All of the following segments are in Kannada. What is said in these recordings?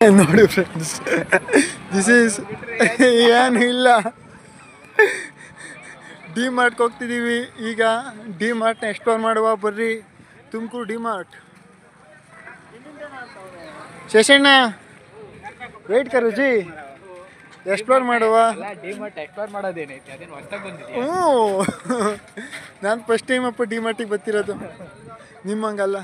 ನೋಡಿ ಫ್ರೆಂಡ್ಸ್, ದಿಸ್ ಈಸ್ ಏನು ಇಲ್ಲ, ಡಿ ಮಾರ್ಟ್ಗೆ ಹೋಗ್ತಿದ್ದೀವಿ ಈಗ. ಡಿ ಮಾರ್ಟ್ನ ಎಕ್ಸ್ಪ್ಲೋರ್ ಮಾಡುವ ಬರ್ರಿ. Tumakuru D Mart. Seshanna wait ಕರು ಜಿ, ಎಕ್ಸ್ಪ್ಲೋರ್ ಮಾಡುವ. ಹ್ಞೂ, ನಾನು ಫಸ್ಟ್ ಟೈಮ್ ಅಪ್ಪ ಡಿ ಮಾರ್ಟಿಗೆ ಬರ್ತಿರೋದು, ನಿಮ್ಮಂಗಲ್ಲ.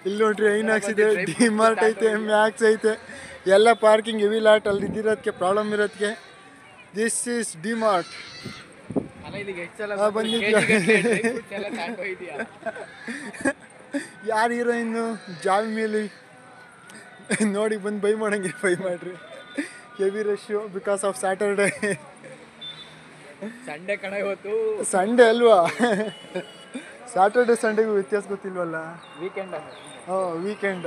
ಇಲ್ಲಿ ನೋಡ್ರಿ ಐನಾಕ್ಸ್ ಇದೆ, ಡಿ ಮಾರ್ಟ್ ಐತೆ, ಮ್ಯಾಕ್ಸ್ ಐತೆ, ಎಲ್ಲ ಪಾರ್ಕಿಂಗ್ ಹೆವಿ ಲಾಟ್. ಅಲ್ಲಿ ಇದ್ದಿರೋದಕ್ಕೆ ಪ್ರಾಬ್ಲಮ್ ಇರೋದಕ್ಕೆ ದಿಸ್ ಈಸ್ ಡಿ ಮಾರ್ಟ್. ಯಾರು ಹೀರೋಯಿನ್ನು ಜಾವಿ ಮೇಲೆ ನೋಡಿ ಬಂದು ಬೈ ಮಾಡಂಗೆ ಬೈ ಮಾಡ್ರಿ. Heavy rush because of Saturday. Sunday ಕಣ ಇವತ್ತು, ಸಂಡೇ ಅಲ್ವಾ? ಸ್ಯಾಟರ್ಡೆ ಸಂಡೇಗೂ ವ್ಯತ್ಯಾಸ ಗೊತ್ತಿಲ್ವಲ್ಲ. ವೀಕೆಂಡ್. ವೀಕೆಂಡ್.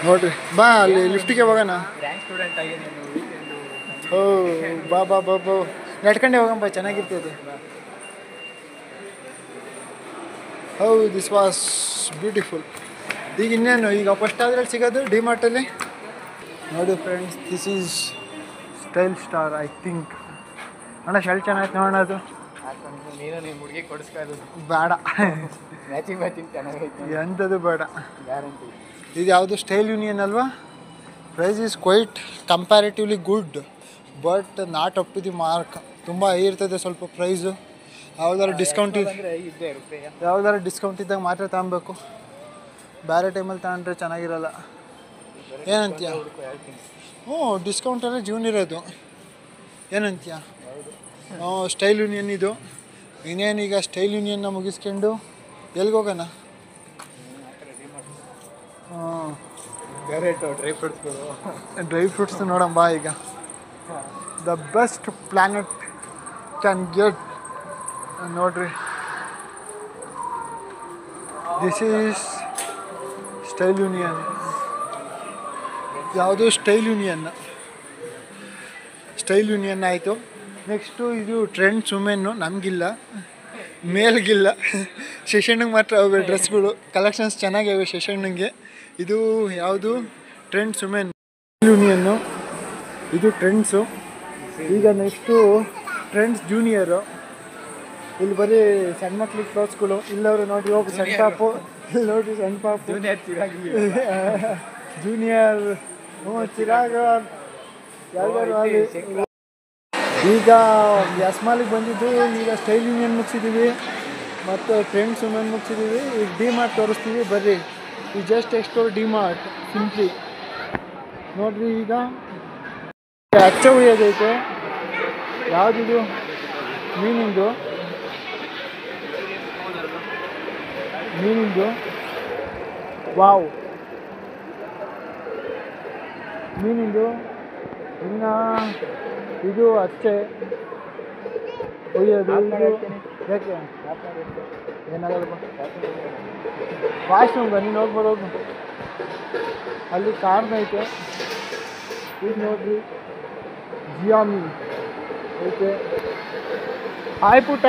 ನೋಡ್ರಿ, ಬಾ ಅಲ್ಲಿ ಲಿಫ್ಟಿಗೆ ಹೋಗೋಣ. ಓ ಬಾ ಬಾ ಬಾ ಬಾ, ನಡ್ಕೊಂಡೆ ಹೋಗಂಬ, ಚೆನ್ನಾಗಿರ್ತದೆ. How this was beautiful. ಈಗ ಇನ್ನೇನು, ಈಗ ಫಸ್ಟ್ ಅದ್ರಲ್ಲಿ ಸಿಗೋದು ಡಿ ಮಾರ್ಟಲ್ಲಿ. ನೋಡಿ friends, this is style star I think. ಅಣ್ಣ ಶರ್ಟ್ ಚೆನ್ನಾಗಿ ನೋಡೋಣ. ಅದು ನೀನು ನಿಮ್ಮ ಹುಡುಗಿ ಕೊಡಿಸ್ಕೊಳ್ಳೋದು ಬೇಡ, ಮ್ಯಾಚಿಂಗ್ ಚೆನ್ನಾಗೈತೆ, ಎಂಥದ್ದು ಬೇಡ, ಗ್ಯಾರಂಟಿ. ಇದು ಯಾವುದು ಸ್ಟೈಲ್ ಯೂನಿಯನ್ ಅಲ್ವಾ? Price is quite comparatively good but not up to the mark. ತುಂಬ ಹೈ ಇರ್ತದೆ ಸ್ವಲ್ಪ ಪ್ರೈಸು. ಯಾವ್ದಾರು ಡಿಸ್ಕೌಂಟ್ ಯಾವ್ದಾರು ಡಿಸ್ಕೌಂಟ್ ಇದ್ದಾಗ ಮಾತ್ರ ತಗೊಬೇಕು, ಬೇರೆ ಟೈಮಲ್ಲಿ ತಗೊಂಡ್ರೆ ಚೆನ್ನಾಗಿರಲ್ಲ. ಏನಂತೀಯ? ಹ್ಞೂ, ಡಿಸ್ಕೌಂಟಲ್ಲೇ ಜೀವನ ಇರೋದು. ಏನಂತೀಯ? ಸ್ಟೈಲ್ ಯೂನಿಯನ್ ಇದು. ಇನ್ನೇನೀಗ ಸ್ಟೈಲ್ ಯೂನಿಯನ್ನ ಮುಗಿಸ್ಕೊಂಡು ಎಲ್ಲಿಗೆ ಹೋಗೋಣ? ಡ್ರೈ ಫ್ರೂಟ್ಸ್ ನೋಡಂಬ. ಈಗ the best planet can get. ನೋಡ್ರಿ, ದಿಸ್ ಈಸ್ ಸ್ಟೈಲ್ ಯೂನಿಯನ್. ಯಾವುದು ಸ್ಟೈಲ್ ಯೂನಿಯನ್ ಆಯಿತು. ನೆಕ್ಸ್ಟು ಇದು ಟ್ರೆಂಡ್ಸ್ ವುಮೆನ್ನು. ನಮಗಿಲ್ಲ, ಮೇಲ್ಗಿಲ್ಲ, ಶಶಣ್ಣಂಗೆ ಮಾತ್ರ ಅವೆ ಡ್ರೆಸ್ಗಳು. ಕಲೆಕ್ಷನ್ಸ್ ಚೆನ್ನಾಗಿವೆ ಶಶಣ್ಣಂಗೆ. ಇದು ಯಾವುದು? Trends women ಯೂನಿಯನ್ನು. ಇದು ಟ್ರೆಂಡ್ಸು. ಈಗ ನೆಕ್ಸ್ಟು ಟ್ರೆಂಡ್ಸ್ ಜೂನಿಯರು. ಇಲ್ಲಿ ಬರೀ ಸಣ್ಣ ಮಕ್ಳಿಗೆ ಕ್ಲೋತ್ಸ್ಗಳು. ಇಲ್ಲವರು ನೋಡಿ, ಹೋಗಿ ಸಣ್ಣ ಪಾಪು. ಇಲ್ಲಿ ನೋಡಿ ಸಣ್ಣ ಪಾಪು, ಜೂನಿಯರ್. ಚಿರಾಗ ಯಾವ್ದಾರು ಆಗಲಿ. ಈಗ ಯಸ್ಮಾಲಿಗೆ ಬಂದಿದ್ದು. ಈಗ ಸ್ಟೈಲ್ ಯೂನಿಯನ್ ಮುಗಿಸಿದ್ದೀವಿ ಮತ್ತು ಟ್ರೆಂಡ್ಸ್ ವುಮೆನ್ ಮುಗಿಸಿದ್ದೀವಿ. ಈಗ ಡಿ ಮಾರ್ಟ್ ತೋರಿಸ್ತೀವಿ ಬರ್ರಿ. ಈ just explore D mart simply. ನೋಡ್ರಿ, ಈಗ ಅಚ್ಚ ಉಳಿಯೋದೈತೆ. ಯಾವುದಿದು? ಮೀನಿಂದು ವಾವ್, ಮೀನಿಂದು. ಇನ್ನು ಇದು ಅಚ್ಚೆ ಒಯ್ಯೋದು. ಇದು ಯಾಕೆ ಏನಾಗಲ್ಲಪ್ಪ, ವಾಶ್ರೂಮ್ಗ ನೀನು ಹೋಗ್ಬೋದು, ಹೋಗು. ಅಲ್ಲಿ ಕಾರ್ನೈತೆ. ಈಗ ನೋಡ್ರಿ, ಜಿಯಾಮಿ ಐತೆ. ಹಾಯ್ ಪುಟ್ಟ.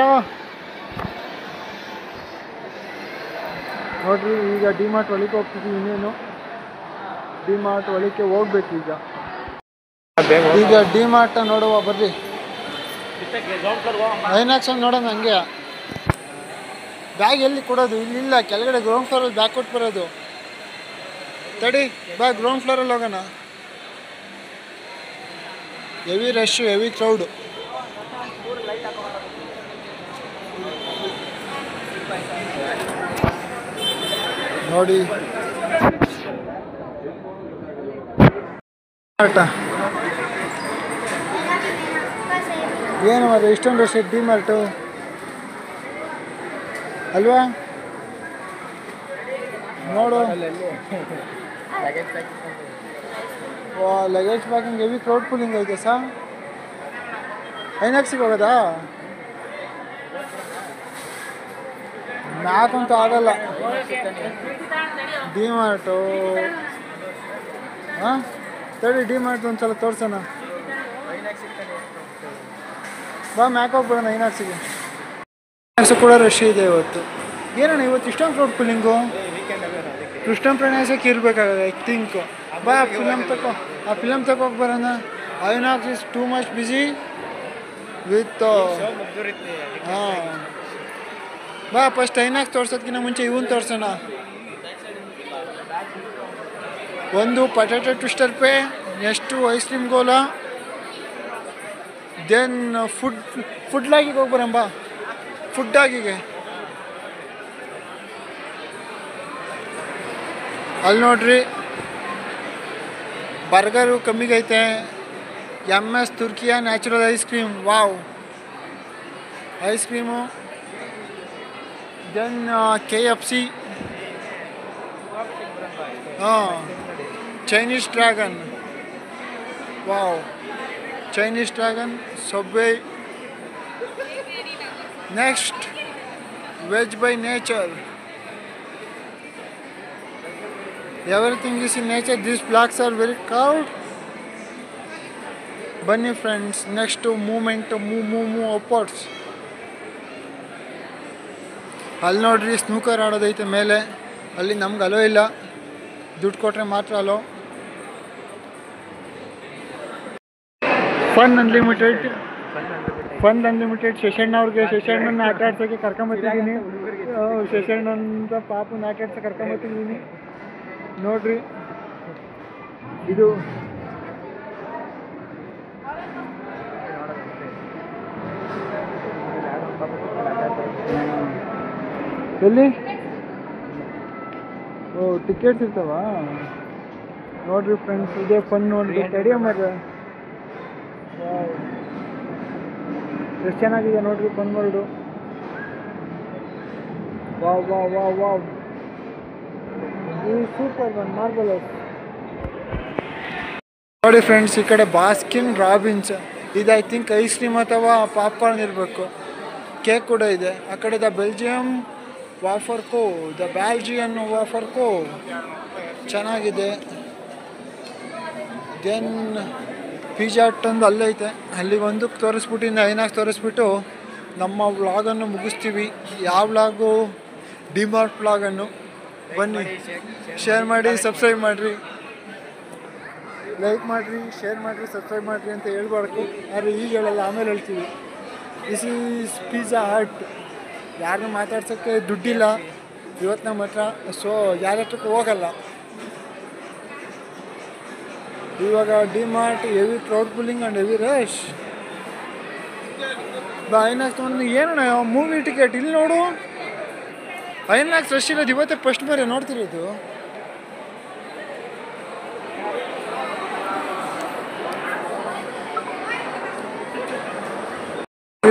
ನೋಡ್ರಿ, ಈಗ ಡಿ ಮಾರ್ಟ್ ಒಳಗೆ ಹೋಗ್ತಿದ್ವಿ. ಇನ್ನೇನು ಡಿ ಮಾರ್ಟ್ ಒಳಗೆ ಹೋಗ್ಬೇಕು ಈಗ. ಈಗ ಡಿ ಮಾರ್ಟ್ ನೋಡುವ ಬರ್ರಿ. ಐನಾಕ್ಸ್ ನೋಡೋಣ. ಹಂಗೆ ಬ್ಯಾಗ್ ಎಲ್ಲಿ ಕೊಡೋದು? ಇಲ್ಲಿಲ್ಲ, ಕೆಳಗಡೆ ಗ್ರೌಂಡ್ ಫ್ಲೋರಲ್ಲಿ ಬ್ಯಾಗ್ ಕೊಟ್ಟು ಬರೋದು. ತಡಿ ಬಾ, ಗ್ರೌಂಡ್ ಫ್ಲೋರಲ್ಲಿ ಹೋಗೋಣ. Heavy rush, heavy crowd. ನೋಡಿ ಏನು ಅದು ಇಷ್ಟೊಂದು ವರ್ಷ ಡಿ ಮಾರ್ಟು ಅಲ್ವಾ? ನೋಡು, luggage packing heavy crowd pulling ಐತೆ ಸಾ. ಐನಾಕ್ಸಿಗೆ ಹೋಗೋದಾ? ಮ್ಯಾಕಂತೂ ಆಗಲ್ಲ. ಡಿ ಮಾರ್ಟು ಹಾಂ, ತಡಿ ಡಿ ಮಾರ್ಟ್ ಒಂದ್ಸಲ ತೋರ್ಸೋಣ. ಬಾ ಮ್ಯಾಕ್ ಹೋಗ್ಬಿಡೋಣ ಐನಾಕ್ಸಿಗೆ. ಸೊ ಕೂಡ ರಶ್ ಇದೆ ಇವತ್ತು. ಏನಣ್ಣ ಇವತ್ತು ಇಷ್ಟೊಂದು ಕ್ರೌಡ್ ಪುಲ್ಲಿಂಗು? ಕೃಷ್ಣ ಪ್ರಣಯಸಕ್ಕೆ ಇರಬೇಕಾಗದೆ ಐ ಥಿಂಕ್. ಬಾ ಆ ಫಿಲಮ್ ತಗೋಗಿ ಬರೋಣ. INOX is too much busy with ಹಾಂ. ಬಾ ಫಸ್ಟ್ ಐನಾಕ್ಸ್ ತೋರ್ಸೋದಕ್ಕಿಂತ ಮುಂಚೆ ಇವನ್ ತೋರ್ಸೋಣ. ಒಂದು ಪಟಾಟೊ ಟ್ವಿಸ್ಟರ್ ಪೇ, next ice cream gola, then food ಲಾಗಿಗೆ ಹೋಗಿ ಬರೋಣ. ಬಾ ಫುಡ್ ಆಗಿಗೆ ಅಲ್ಲಿ ನೋಡ್ರಿ ಬರ್ಗರು ಕಮ್ಮಿಗೈತೆ. MS ತುರ್ಕಿಯಾ natural ice cream, wow ice cream. Then KFC, ಹಾಂ Chinese Dragon, wow Chinese Dragon. Subway. Next veg by nature. Everything is in nature. These blocks are very crowded. ಬನ್ನಿ friends, next moment move upwards. ಅಲ್ಲಿ ನೋಡ್ರಿ ಸ್ನೂಕರ್ ಆಡೋದೈತೆ ಮೇಲೆ. ಅಲ್ಲಿ ನಮ್ಗೆ ಅಲೋ ಇಲ್ಲ, ದುಡ್ಡು ಕೊಟ್ಟರೆ ಮಾತ್ರ ಅಲೋ. ಫನ್ ಅನ್ಲಿಮಿಟೆಡ್ ಶಶಣ್ಣ ಅವ್ರಿಗೆ, ಶಶಣ್ಣನ ಆಟ ಆಡ್ಸೋಕ್ಕೆ ಕರ್ಕೊಂಬತ್ತಿದ್ದೀನಿ. ಶಶಣ್ಣಂತ ಪಾಪನ ಆಟ ಆಡ್ಸೋಕೆ ಕರ್ಕೊಂಬತ್ತಿದ್ದೀನಿ ನೋಡ್ರಿ. ಇದು ಎಲ್ಲಿ? ಓ ಟಿಕೆಟ್ಸ್ ಇರ್ತಾವ ನೋಡ್ರಿ ಫ್ರೆಂಡ್ಸ್. ಇದೇ ಫನ್ ನೋಡ್ರಿ, ಸ್ಟೇಡಿಯಂ ಅದ ಎಷ್ಟು ಚೆನ್ನಾಗಿದೆ ನೋಡ್ರಿ fun world. Wow wow wow wow, super one marvellous. ನೋಡಿ ಫ್ರೆಂಡ್ಸ್, ಈ ಕಡೆ ಬಾಸ್ಕಿನ್ ರಾಬಿನ್ಸ್ ಇದು ಐ ಥಿಂಕ್ ಐಸ್ ಕ್ರೀಮ್ ಅಥವಾ ಪಾಪ್ಕಾರ್ನ್ ಇರಬೇಕು. ಕೇಕ್ ಕೂಡ ಇದೆ. ಆ ಕಡೆ the Belgium Waffle Co, the Belgian Waffle Co ಚೆನ್ನಾಗಿದೆ. ದೆನ್ ಪಿಜ್ಜಾ ಹಟ್ ಒಂದು ಅಲ್ಲೈತೆ, ಅಲ್ಲಿಗೊಂದು ತೋರಿಸ್ಬಿಟ್ಟು ಐನಾಕ್ಸ್ ತೋರಿಸ್ಬಿಟ್ಟು ನಮ್ಮ ವ್ಲಾಗನ್ನು ಮುಗಿಸ್ತೀವಿ. ಯಾವ ವ್ಲಾಗು? ಡಿಮಾರ್ಟ್ ವ್ಲಾಗನ್ನು. ಬನ್ನಿ, ಶೇರ್ ಮಾಡಿ, ಸಬ್ಸ್ಕ್ರೈಬ್ ಮಾಡಿರಿ, ಲೈಕ್ ಮಾಡಿರಿ, ಶೇರ್ ಮಾಡಿರಿ, ಸಬ್ಸ್ಕ್ರೈಬ್ ಮಾಡಿರಿ ಅಂತ ಹೇಳ್ಬಾರ್ದು. ಆದರೆ ಈಗ ಹೇಳಲ್ಲ, ಆಮೇಲೆ ಹೇಳ್ತೀವಿ. ದಿಸ್ ಈಸ್ ಪಿಜ್ಜಾ ಹಟ್. ಯಾರನ್ನೂ ಮಾತಾಡ್ಸೋಕ್ಕೆ ದುಡ್ಡಿಲ್ಲ ಇವತ್ತು ನಮ್ಮ ಹತ್ರ, ಸೊ ಯಾರ ಹತ್ರಕ್ಕೂ ಹೋಗಲ್ಲ. ಇವಾಗ DMart heavy crowd pulling and heavy rush. INOX ತೊಗೊಂಡು ಏನಣ್ಣ ಮೂವಿ ಟಿಕೆಟ್ ಇಲ್ಲಿ ನೋಡು. ಐನಾಕ್ಸ್ ರಶ್ ಇರೋದು ಇವತ್ತೇ ಫಸ್ಟ್ ಬಾರಿ ನೋಡ್ತಿರೋದು.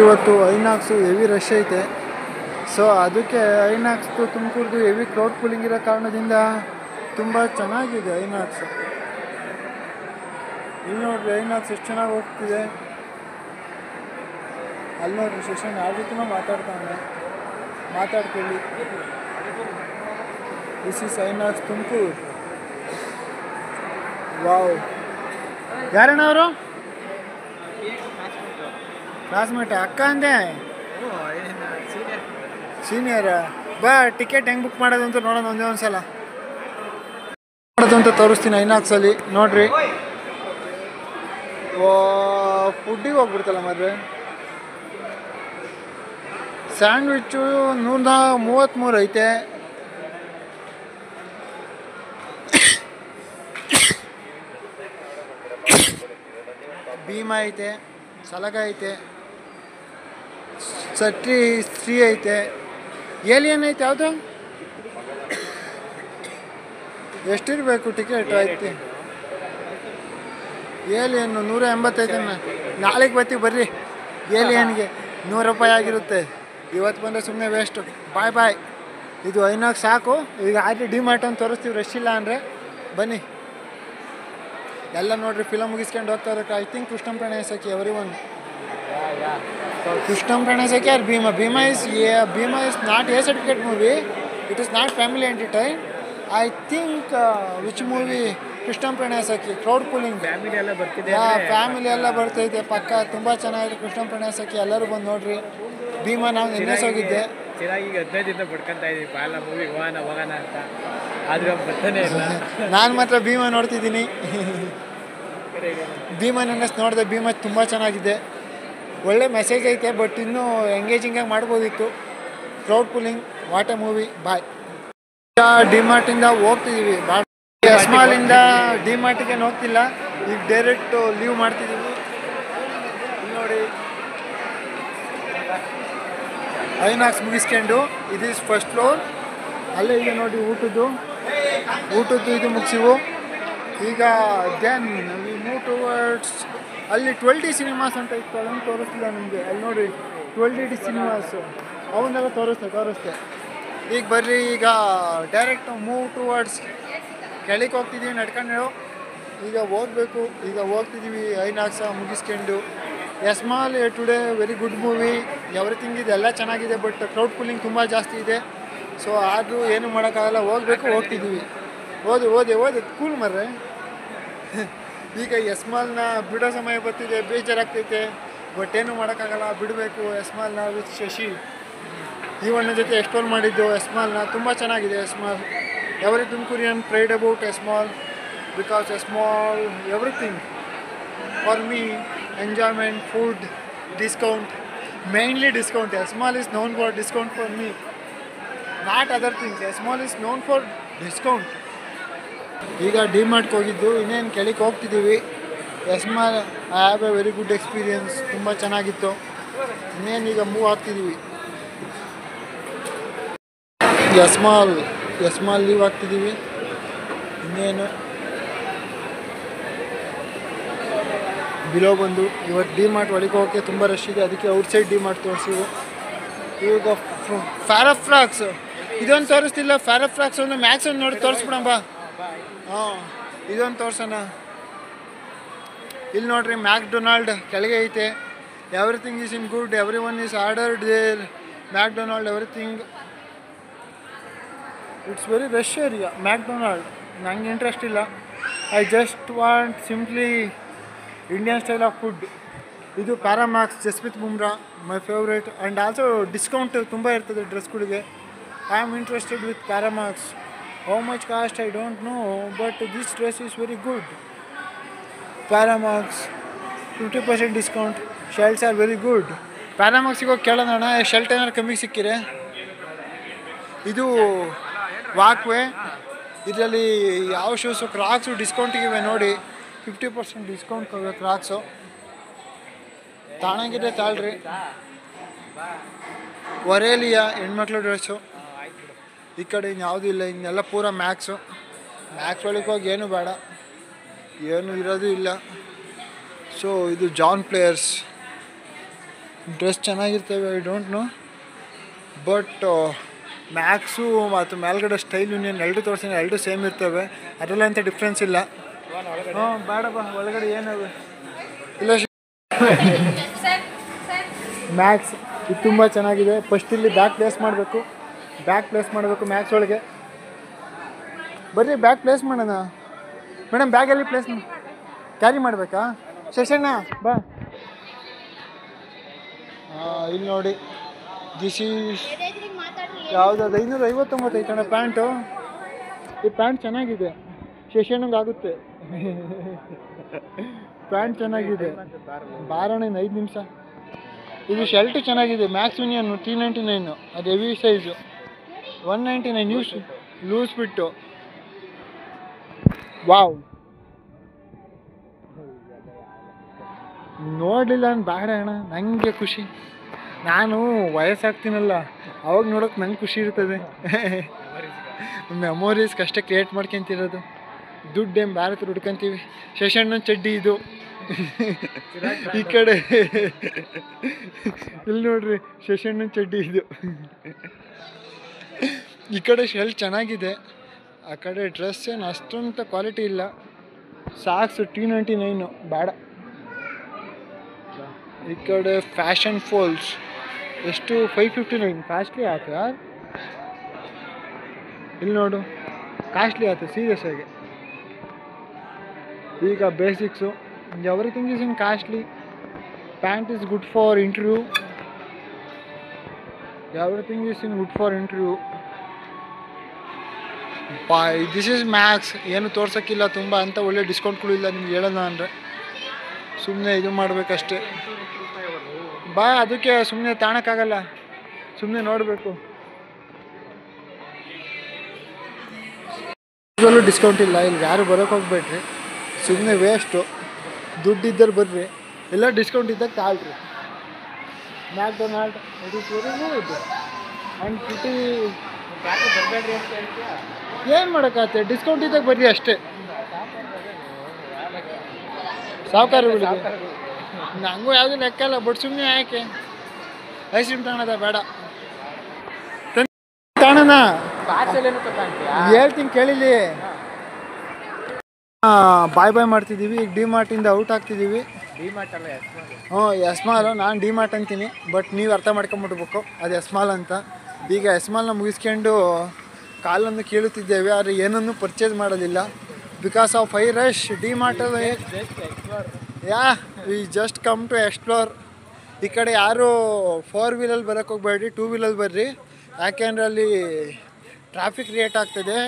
ಇವತ್ತು ಐನಾಕ್ಸು ಹೆವಿ ರಶ್ ಐತೆ. ಸೊ ಅದಕ್ಕೆ ಐನಾಕ್ಸ್ದು ತುಮಕೂರ್ದು ಹೆವಿ ಕ್ರೌಡ್ ಪುಲ್ಲಿಂಗ್ ಇರೋ ಕಾರಣದಿಂದ ತುಂಬ ಚೆನ್ನಾಗಿದೆ ಐನಾಕ್ಸ್. ಇಲ್ಲಿ ನೋಡ್ರಿ ಐನಾಕ್ಸ್ ಎಷ್ಟು ಚೆನ್ನಾಗಿ ಹೋಗ್ತಿದೆ. ಅಲ್ಲಿ ನೋಡ್ರಿ ಸೆಷನ್ ಯಾವ ರೀತಿನೂ ಮಾತಾಡ್ತೀವಿ. This is INOX Tumakuru. Wow, ಯಾರಣ್ಣ ಅವರು? ಕ್ಲಾಸ್ಮೇಟ್ ಅಕ್ಕ ಅಂದೆ, ಸೀನಿಯರ್. ಬಾ ಟಿಕೆಟ್ ಹೆಂಗೆ ಬುಕ್ ಮಾಡೋದು ಅಂತ ನೋಡೋಣ ಒಂದೇ ಒಂದು ಸಲ. ಮಾಡೋದು ಅಂತ ತೋರಿಸ್ತೀನಿ ಐನಾಕ್ಸಲ್ಲಿ ನೋಡ್ರಿ. ಫುಡ್ಡಿಗೆ ಹೋಗ್ಬಿಡ್ತಲ್ಲ ಮರ್ರೆ. ಸ್ಯಾಂಡ್ವಿಚ್ಚು 133 ಐತೆ. ಭೀಮ ಐತೆ, ಸಲಗ ಐತೆ, ಸಟ್ರಿ 3 ಐತೆ, ಏಲಿಯನ್ ಐತೆ. ಯಾವುದು? ಎಷ್ಟಿರಬೇಕು ಟಿಕೆಟ್? ಐತೆ ಏಲಿಯನ್ನು 185. ನಾಳೆಗೆ ಬರ್ತೀವಿ ಬರ್ರಿ. ಏಲಿಯನ್ಗೆ 100 ರೂಪಾಯಿ ಆಗಿರುತ್ತೆ. ಇವತ್ತು ಬಂದರೆ ಸುಮ್ಮನೆ ವೇಸ್ಟು. ಬಾಯ್. ಇದು ಐನಾಕ್ಸ್ ಸಾಕು. ಈಗ ಆಗಿ ಡಿಮಾರ್ಟ್ ಅಂತ ತೋರಿಸ್ತೀವಿ, ರಶ್ ಇಲ್ಲ ಅಂದರೆ. ಬನ್ನಿ ಎಲ್ಲ ನೋಡ್ರಿ. ಫಿಲಮ್ ಮುಗಿಸ್ಕೊಂಡು ಹೋಗ್ತಾ ಇರೋಕ್ಕೆ I think Krishnam Pranayasakhi everyone. Krishnam Pranayasakhi or Bheema is not A certificate movie. It is not family entertain. I think which movie Krishnam Pranayasakhi crowd pulling family ಎಲ್ಲ ಬರ್ತಿದೆ ಫ್ಯಾಮಿಲಿ ಎಲ್ಲ ಬರ್ತೈತೆ ಪಕ್ಕ ತುಂಬ ಚೆನ್ನಾಗಿದೆ ಕೃಷ್ಣಂ ಪ್ರಣಯಸಖಿ ಎಲ್ಲರೂ ಬಂದು ನೋಡ್ರಿ. ಭೀಮಾ ನಾವು ನೆನ್ನೆಸ್ ಹೋಗಿದ್ದೆ. ಚೆನ್ನಾಗಿ ಈಗ 15 ದಿನ ಪಡ್ಕೊಂತ ಇದೀವಿ ಬಾಲ ಮೂವಿ ಹೋಗೋಣ ಅಂತ, ಆದ್ರೆ ಬರ್ತಾನೆ ಇಲ್ಲ. ನಾನು ಮಾತ್ರ ಭೀಮಾ ನೋಡ್ತಿದ್ದೀನಿ. ಭೀಮಾ ನೆನ್ನೆಸ್ ನೋಡಿದೆ. ಭೀಮಾ ತುಂಬ ಚೆನ್ನಾಗಿದೆ, ಒಳ್ಳೆ ಮೆಸೇಜ್ ಐತೆ, ಬಟ್ ಇನ್ನೂ ಎಂಗೇಜಿಂಗಾಗಿ ಮಾಡ್ಬೋದಿತ್ತು. Crowd pulling, what a movie. Bye. ಡಿಮಾರ್ಟಿಂದ ಹೋಗ್ತಿದ್ದೀವಿ. ಎಸ್ಮಾಲಿಂದ ಡಿಮಾರ್ಟಿಗೆ ಹೋಗ್ತಿಲ್ಲ, ಈಗ ಡೈರೆಕ್ಟ್ ಲೀವ್ ಮಾಡ್ತಿದ್ದೀವಿ. ನೋಡಿ ಐನಾಕ್ಸ್ ಮುಗಿಸ್ಕೊಂಡು ಇದಿಸ್ ಫಸ್ಟ್ ಫ್ಲೋರ್. ಅಲ್ಲೇ ಇದೆ ನೋಡಿ ಊಟದ್ದು ಇದು ಮುಗಿಸಿವು. ಈಗ ದೆನ್ ವಿ ಮೂವ್ ಟುವರ್ಡ್ಸ್ ಅಲ್ಲಿ 12D ಸಿನಿಮಾಸ್ ಅಂತ ಇತ್ತು, ಅದನ್ನು ತೋರಿಸ್ತಿಲ್ಲ ನಿಮಗೆ. ಅಲ್ಲಿ ನೋಡಿ 12D ಸಿನಿಮಾಸ್ ಅವನ್ನೆಲ್ಲ ತೋರಿಸ್ತೆ. ಈಗ ಬರ್ರಿ, ಈಗ ಡೈರೆಕ್ಟ್ ಮೂವ್ ಟುವರ್ಡ್ಸ್ ಕೆಳಗೆ ಹೋಗ್ತಿದ್ದೀವಿ ನಡ್ಕೊಂಡು. ಈಗ ಹೋಗ್ಬೇಕು, ಈಗ ಹೋಗ್ತಿದ್ದೀವಿ ಐನಾಕ್ಸ ಮುಗಿಸ್ಕೊಂಡು. S mall today very good movie, everything ಇದೆ, ಎಲ್ಲ ಚೆನ್ನಾಗಿದೆ, ಬಟ್ ಕ್ರೌಡ್ ಪುಲ್ಲಿಂಗ್ ತುಂಬ ಜಾಸ್ತಿ ಇದೆ. ಸೊ ಆದರೂ ಏನು ಮಾಡೋಕ್ಕಾಗಲ್ಲ, ಹೋಗ್ತಿದ್ದೀವಿ. ಓದಿ ಕೂಲ್ ಮರ್ರೆ. ಈಗ ಎಸ್ಮಾಲ್ನ ಬಿಡೋ ಸಮಯ ಬರ್ತಿದೆ, ಬೇಜಾರಾಗ್ತೈತೆ, ಬಟ್ ಏನು ಮಾಡೋಕ್ಕಾಗಲ್ಲ, ಬಿಡಬೇಕು ಎಸ್ಮಾಲ್ನ. ವಿತ್ ಶಶಿ ಇವಣ್ಣ ಜೊತೆ ಎಕ್ಸ್ಪ್ಲೋರ್ ಮಾಡಿದ್ದು ಎಸ್ಮಾಲ್ನ. ತುಂಬ ಚೆನ್ನಾಗಿದೆ S Mall. Every Tumkurian pride about S Mall, because S Mall everything for me. Enjoyment, food, discount, mainly discount. Esmal is known for discount for me, not other things. Esmal is known for discount. ಈಗ ಡಿಮಾರ್ಟ್ಗೆ ಹೋಗಿದ್ದು, ಇನ್ನೇನು ಕೆಳಗೆ ಹೋಗ್ತಿದ್ದೀವಿ. S Mall I have a very good experience, ತುಂಬ ಚೆನ್ನಾಗಿತ್ತು. ಇನ್ನೇನು ಈಗ ಮೂವ್ ಆಗ್ತಿದ್ದೀವಿ. ಎಸ್ಮಾಲ್ ಲೀವ್ ಆಗ್ತಿದ್ದೀವಿ. ಇನ್ನೇನು ಬಿಲೋ ಬಂದು ಇವತ್ತು ಡಿಮಾರ್ಟ್ ಒಳಗೆ ಹೋಗೋಕ್ಕೆ ತುಂಬ ರಶ್ ಇದೆ, ಅದಕ್ಕೆ ಔಟ್ಸೈಡ್ ಡಿಮಾರ್ಟ್ ತೋರಿಸಿವು. ಇವಾಗ ಫ್ಯಾರಫ್ ಫ್ರಾಕ್ಸ್ ಇದೊಂದು ತೋರಿಸ್ತಿಲ್ಲ. ಫ್ಯಾರಫ್ ಫ್ರಾಕ್ಸ್ ಒಂದು ಮ್ಯಾಕ್ಸ್ ಒಂದು ನೋಡಿ ತೋರಿಸ್ಬಿಡಂಬ. ಇದೊಂದು ತೋರ್ಸೋಣ. ಇಲ್ಲಿ ನೋಡ್ರಿ ಮ್ಯಾಕ್ಡೊನಾಲ್ಡ್ ಕೆಳಗೆ ಐತೆ. Everything is in good, every one is ordered there. McDonald everything. It's very rush area McDonald. ನಂಗೆ ಇಂಟ್ರೆಸ್ಟ್ ಇಲ್ಲ. I just want simply Indian style of food. ಇದು Paramax, Jasprit Bumrah my favourite. And also discount ತುಂಬ ಇರ್ತದೆ ಡ್ರೆಸ್ಗಳಿಗೆ. I am interested with Paramax. How much cost I don't know, but this dress is very good. Paramax 50% discount. Shirts are very good. ಪ್ಯಾರಾಮ್ಯಾಕ್ಸಿಗೆ ಹೋಗಿ ಕೇಳೋಣ ಅಣ್ಣ, ಶರ್ಟ್ ಏನಾರು ಕಮ್ಮಿಗೆ ಸಿಕ್ಕಿರೆ. ಇದು ವಾಕ್ವೇ, ಇದರಲ್ಲಿ ಯಾವ ಶೂಸು ಕ್ರಾಕ್ಸು ಡಿಸ್ಕೌಂಟಿಗಿವೆ ನೋಡಿ. 50% ಡಿಸ್ಕೌಂಟ್ ಕ್ರಾಕ್ಸು. ತಾಣಂಗಿದೆ ತಾಳ್ರಿ. ವರೇಲಿಯಾ ಹೆಣ್ಮಕ್ಳು ಡ್ರೆಸ್ಸು. ಈ ಕಡೆ ಇನ್ಯಾವುದೂ ಇಲ್ಲ, ಇನ್ನೆಲ್ಲ ಪೂರ ಮ್ಯಾಕ್ಸ್ ಒಳಗೆ ಹೋಗಿ ಏನು ಬೇಡ, ಏನು ಇರೋದು ಇಲ್ಲ. ಸೊ ಇದು ಜಾನ್ ಪ್ಲೇಯರ್ಸ್. ಡ್ರೆಸ್ ಚೆನ್ನಾಗಿರ್ತವೆ, I don't know, but max ಮತ್ತು ಮೇಲ್ಗಡೆ ಸ್ಟೈಲ್ ಯೂನಿಯನ್ ಎರಡು ತೋರಿಸ್ತೀನಿ, ಎರಡು ಸೇಮ್ ಇರ್ತವೆ, ಅದರಲ್ಲಂತ ಡಿಫ್ರೆನ್ಸ್ ಇಲ್ಲ. ಬೇಡ ಬಾ, ಒಳಗಡೆ ಏನವೆ ಇಲ್ಲ. ಮ್ಯಾಕ್ಸ್ ಇದು ತುಂಬ ಚೆನ್ನಾಗಿದೆ. ಫಸ್ಟ್ ಇಲ್ಲಿ ಬ್ಯಾಗ್ ಪ್ಲೇಸ್ ಮಾಡಬೇಕು ಮ್ಯಾಕ್ಸ್ ಒಳಗೆ. ಬರ್ರಿ ಬ್ಯಾಗ್ ಪ್ಲೇಸ್ ಮಾಡೋಣ ಮೇಡಮ್. ಬ್ಯಾಗಲ್ಲಿ ಪ್ಲೇಸ್ ಕ್ಯಾರಿ ಮಾಡಬೇಕಾ? ಶಶಣ್ಣ ಬಾ. ಇಲ್ಲಿ ನೋಡಿ, ದಿಸ್ ಈಸ್ ಯಾವುದಾದ್ರು 559 ಐತಣ್ಣ ಪ್ಯಾಂಟು. ಈ ಪ್ಯಾಂಟ್ ಚೆನ್ನಾಗಿದೆ, ಶಶಣ್ಣಂಗೆ ಆಗುತ್ತೆ. ಪ್ಯಾಂಟ್ ಚೆನ್ನಾಗಿದೆ. ಬಾರಣ 5 ನಿಮಿಷ. ಇದು ಶರ್ಟ್ ಚೆನ್ನಾಗಿದೆ, ಮ್ಯಾಕ್ಸ್ ಯೂನಿಯನ್ 399, ಅದು ಹೆವಿ ಸೈಜು. 199 ಲೂಸ್ ಬಿಟ್ಟು. ವಾವ್, ನೋಡಲಿಲ್ಲ ನಾನು ಬೇಡ ಅಣ್ಣ, ನನಗೆ ಖುಷಿ. ನಾನು ವಯಸ್ಸಾಗ್ತೀನಲ್ಲ, ಅವಾಗ ನೋಡೋಕೆ ನಂಗೆ ಖುಷಿ ಇರ್ತದೆ. ಮೆಮೊರೀಸ್ಗೆ ಕ್ರಿಯೇಟ್ ಮಾಡ್ಕೊಂತಿರೋದು. ದುಡ್ಡೇನು ಬೇರೆ ಹುಡ್ಕೊಂತೀವಿ. ಶಶಣ್ಣನ ಚಡ್ಡಿ ಇದು. ಈ ಕಡೆ ಇಲ್ಲಿ ನೋಡ್ರಿ, ಶಶಣ್ಣನ ಚಡ್ಡಿ ಇದು. ಈ ಕಡೆ ಶೆಲ್ ಚೆನ್ನಾಗಿದೆ, ಆ ಕಡೆ ಡ್ರೆಸ್ ಏನು ಅಷ್ಟೊಂದು ಕ್ವಾಲಿಟಿ ಇಲ್ಲ. ಸಾಕ್ಸು 299 ಬೇಡ. ಈ ಕಡೆ ಫ್ಯಾಷನ್ ಫೋಲ್ಸ್ ಎಷ್ಟು 559, ಕಾಸ್ಟ್ಲಿ ಆಯ್ತು ಯಾರು. ಇಲ್ಲಿ ನೋಡು, ಕಾಸ್ಟ್ಲಿ ಆಯ್ತು ಸೀರಿಯಸ್ ಆಗಿ. ಈಗ basics everything is in costly. Pant is good for interview. Everything is in good for interview. This is Max. ಏನು ತೋರ್ಸೋಕ್ಕಿಲ್ಲ ತುಂಬ ಅಂತ ಒಳ್ಳೆ ಡಿಸ್ಕೌಂಟ್ಗಳು ಇಲ್ಲ ನಿಮ್ಗೆ ಹೇಳೋಣ ಅಂದರೆ. ಸುಮ್ಮನೆ ಇದು ಮಾಡಬೇಕಷ್ಟೇ. ಅದಕ್ಕೆ ಸುಮ್ಮನೆ ತಾಣಕ್ಕಾಗಲ್ಲ, ಸುಮ್ಮನೆ ನೋಡಬೇಕು. ಇದರಲ್ಲೂ ಡಿಸ್ಕೌಂಟ್ ಇಲ್ಲ. ಇಲ್ಲಿ ಯಾರು ಬರೋಕ್ಕೆ ಹೋಗ್ಬೇಡ್ರಿ, ಸುಮ್ಮನೆ ವೇಸ್ಟು. ದುಡ್ಡಿದ್ದರೆ ಬರ್ರಿ, ಎಲ್ಲ ಡಿಸ್ಕೌಂಟ್ ಇದ್ದಾಗ ತಾಳ್ರಿ. McDonald it is very good and pretty. ಬರಬೇಡ್ರಿ ಅಂತ ಹೇಳ್ತೀಯಾ? ಏನು ಮಾಡೋಕ್ಕಾಗತ್ತೆ, ಡಿಸ್ಕೌಂಟ್ ಇದ್ದಾಗ ಬರ್ರಿ ಅಷ್ಟೇ. ಸಾವುಕಾರಗಳಿಗೆ ನನಗೂ ಯಾವುದೂ ಲೆಕ್ಕ ಇಲ್ಲ, ಬಟ್ ಸುಮ್ಮನೆ ಯಾಕೆ ಐಸ್ ಕ್ರೀಮ್ ತಗೊಳದ ಬೇಡ. ತಗೋಣ ಹೇಳ್ತೀನಿ ಕೇಳಿಲಿ. ಬಾಯ್ ಮಾಡ್ತಿದ್ದೀವಿ. ಈಗ ಡಿಮಾರ್ಟಿಂದ ಔಟ್ ಆಗ್ತಿದ್ದೀವಿ. ಎಸ್ಮಾಲು, ನಾನು ಡಿಮಾರ್ಟ್ ಅಂತೀನಿ, ಬಟ್ ನೀವು ಅರ್ಥ ಮಾಡ್ಕೊಂಬಿಡ್ಬೇಕು ಅದು ಎಸ್ಮಾಲ್ ಅಂತ. ಈಗ ಎಸ್ಮಾಲ್ನ ಮುಗಿಸ್ಕೊಂಡು ಕಾಲನ್ನು ಕೇಳುತ್ತಿದ್ದೇವೆ, ಆದರೆ ಏನನ್ನೂ ಪರ್ಚೇಸ್ ಮಾಡೋದಿಲ್ಲ ಬಿಕಾಸ್ ಆಫ್ ಹೈ ರಶ್. ಡಿಮಾರ್ಟಲ್ಲಿ we just come to explore. ಈ ಕಡೆ ಯಾರು 4 ವೀಲಲ್ಲಿ ಬರೋಕ್ಕೆ ಹೋಗ್ಬೇಡ್ರಿ, 2 ವೀಲಲ್ಲಿ ಬರ್ರಿ. ಯಾಕೆಂದರೆ ಅಲ್ಲಿ ಟ್ರಾಫಿಕ್ ಕ್ರಿಯೇಟ್ ಆಗ್ತದೆ.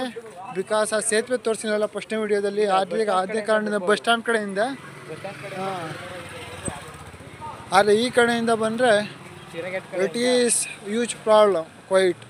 ಬಿಕಾಸ್ ಆ ಸೇತುವೆ ತೋರಿಸಿನಲ್ಲ ಫಸ್ಟ್ನೇ ವಿಡಿಯೋದಲ್ಲಿ, ಅದೇ ಕಾರಣದಿಂದ ಬಸ್ ಸ್ಟ್ಯಾಂಡ್ ಕಡೆಯಿಂದ. ಆದರೆ ಈ ಕಡೆಯಿಂದ ಬಂದರೆ it is huge problem quite.